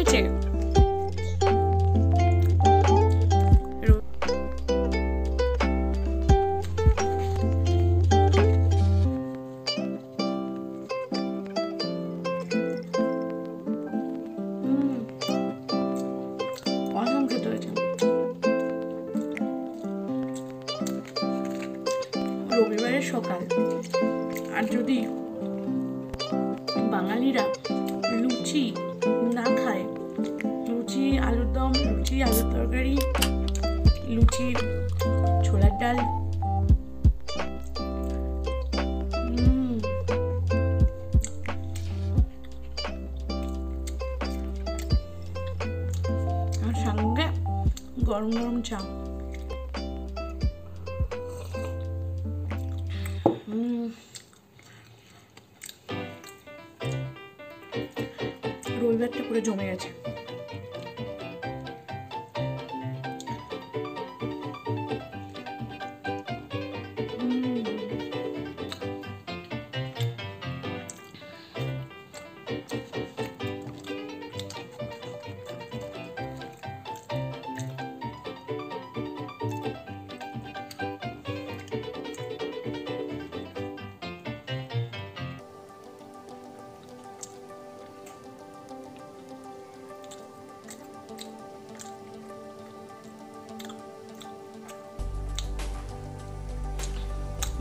হয়েছে? অসম খেতে হয়েছে। রবিবারের সকাল, আর যদি বাঙালিরা লুচি না খায়, লুচি আলুর দম, লুচি আলুর তরকারি, লুচি ছোলার ডাল, আর সঙ্গে গরম গরম চা। রবিবারটা পুরো জমে গেছে।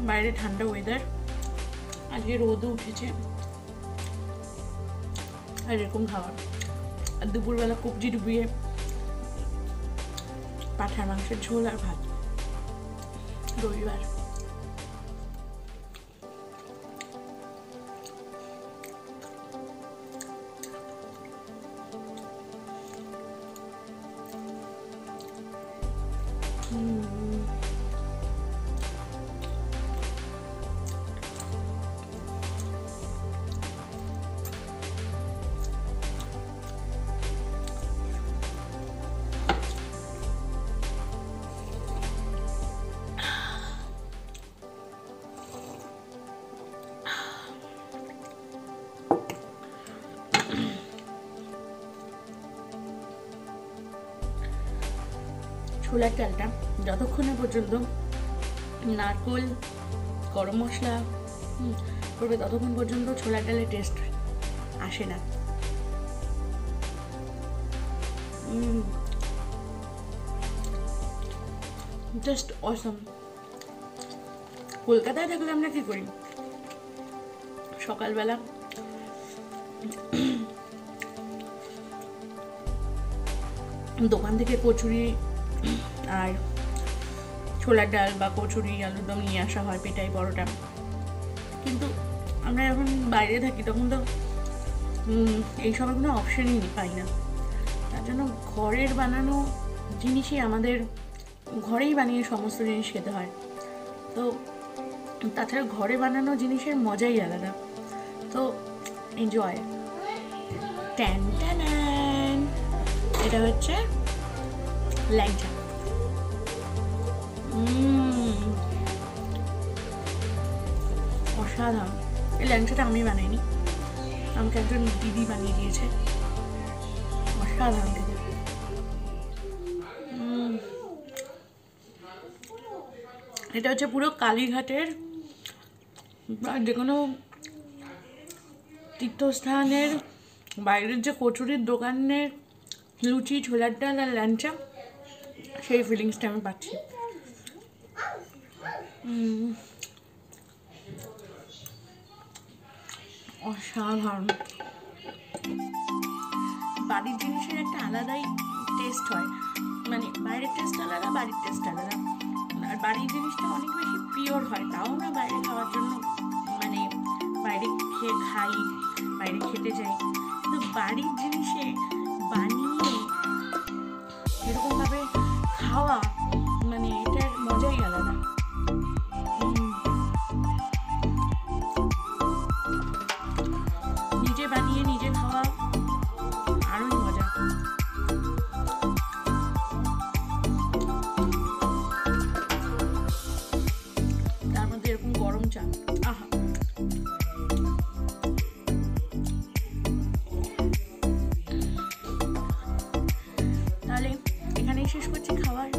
বাইরে ঠান্ডা ওয়েদার, আজকে রোদও উঠেছে, আর এরকম খাবার। আর দুপুরবেলা কবজি ডুবিয়ে পাঁঠার মাংসের ঝোল আর ভাত। রবিবার। ছোলার ডালটা যতক্ষণে পর্যন্ত নারকোল, গরম মশলা করবে ততক্ষণ পর্যন্ত ছোলার ডালের টেস্ট আসে না। জাস্ট অসম। কলকাতায় থাকলে আমরা কি করি, সকালবেলা দোকান থেকে কচুরি আর ছোলার ডাল বা কচুরি আলুর দম নিয়ে আসা হয়, পেটাই বড়টা। কিন্তু আমরা যখন বাইরে থাকি তখন তো এইসবের কোনো অপশনই পাই না। তার জন্য ঘরের বানানো জিনিসই আমাদের ঘরেই বানিয়ে সমস্ত জিনিস খেতে হয়। তো তাছাড়া ঘরে বানানো জিনিসের মজাই আলাদা। তো এনজয়। ট্যান ট্যান, এটা হচ্ছে ল্যাংচা। অসাধারণ। এই ল্যাংচাটা আমি বানাইনি, আমাকে একজন দিদি বানিয়ে দিয়েছে। অসাধারণ খেতে। এটা হচ্ছে পুরো কালীঘাটের বা যে কোনো তীর্থস্থানের বাইরের যে কচুরির দোকানের লুচি, ছোলার ডাল আর ল্যাংচা, সেই ফিলিংসটা আমি পাচ্ছি। অসাধারণ। বাড়ির জিনিসের একটা আলাদাই টেস্ট হয়, মানে বাইরের টেস্ট আলাদা, বাড়ির টেস্ট আলাদা। আর বাড়ির জিনিসটা অনেক বেশি পিওর হয়। তাও আমরা বাইরে খাওয়ার জন্য মানে বাইরে খাই, বাইরে খেতে যাই। কিন্তু বাড়ির জিনিসে বানিয়ে এরকমভাবে খাওয়া, মানে এটার মজাই আলাদা। নিজে বানিয়ে নিজে খাওয়া আরোই মজা। তার মধ্যে এরকম গরম চা, আহা। শেষ করছি খাবার।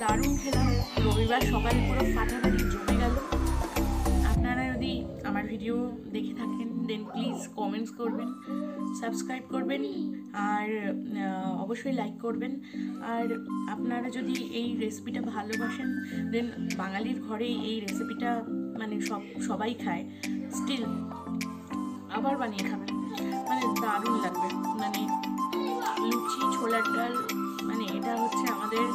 দারুণ খেলাম, রবিবার সকাল পুরো ফাটাফাটি জমে গেল। আপনারা যদি আমার ভিডিও দেখে থাকেন দেন প্লিজ কমেন্টস করবেন, সাবস্ক্রাইব করবেন আর অবশ্যই লাইক করবেন। আর আপনারা যদি এই রেসিপিটা ভালোবাসেন দেন বাঙালির ঘরে এই রেসিপিটা মানে সবাই খায়, স্টিল আবার বানিয়ে খাবেন, মানে দারুণ লাগবে। মানে লুচি ছোলার ডাল মানে এটা হচ্ছে আমাদের